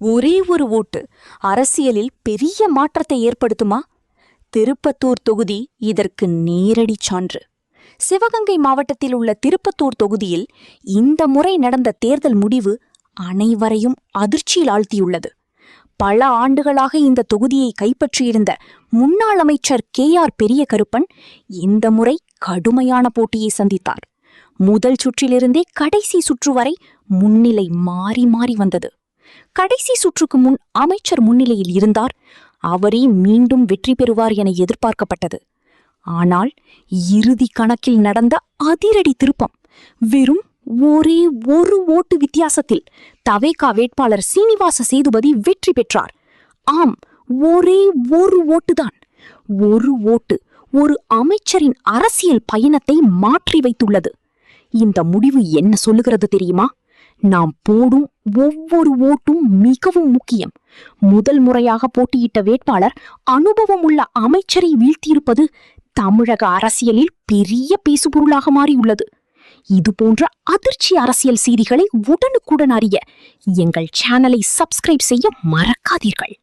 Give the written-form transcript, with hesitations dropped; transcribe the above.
ஒரே ஒரு ஓட்டு அரசியலில் பெரிய மாற்றத்தை ஏற்படுத்துமா? திருப்பத்தூர் தொகுதி இதற்கு நேரடி சான்று. சிவகங்கை மாவட்டத்தில் உள்ள திருப்பத்தூர் தொகுதியில் இந்த முறை நடந்த தேர்தல் முடிவு அனைவரையும் அதிர்ச்சியில் ஆழ்த்தியுள்ளது. பல ஆண்டுகளாக இந்த தொகுதியை கைப்பற்றியிருந்த முன்னாள் அமைச்சர் KR பெரிய கருப்பன் இந்த முறை கடுமையான போட்டியை சந்தித்தார். முதல் சுற்றிலிருந்தே கடைசி சுற்று வரை முன்னிலை மாறி மாறி வந்தது. கடைசி சுற்றுக்கு முன் அமைச்சர் முன்னிலையில் இருந்தார். அவரே மீண்டும் வெற்றி பெறுவார் என எதிர்பார்க்கப்பட்டது. ஆனால் இறுதி கணக்கில் நடந்த அதிரடி திருப்பம். வெறும் ஒரே ஒரு ஓட்டு வித்தியாசத்தில் TVK வேட்பாளர் சீனிவாச சேதுபதி வெற்றி பெற்றார். ஆம், ஒரே ஒரு ஓட்டுதான். ஒரு ஓட்டு ஒரு அமைச்சரின் அரசியல் பயணத்தை மாற்றி வைத்துள்ளது. இந்த முடிவு என்ன சொல்லுகிறது தெரியுமா? நாம் போடும் ஒவ்வொரு ஓட்டும் மிகவும் முக்கியம். முதல் முறையாக போட்டியிட்ட வேட்பாளர் அனுபவம் உள்ள அமைச்சரை வீழ்த்தியிருப்பது தமிழக அரசியலில் பெரிய பேசுபொருளாக மாறியுள்ளது. இதுபோன்ற அதிர்ச்சி அரசியல் செய்திகளை உடனுக்குடன் அறிய எங்கள் சேனலை சப்ஸ்கிரைப் செய்ய மறக்காதீர்கள்.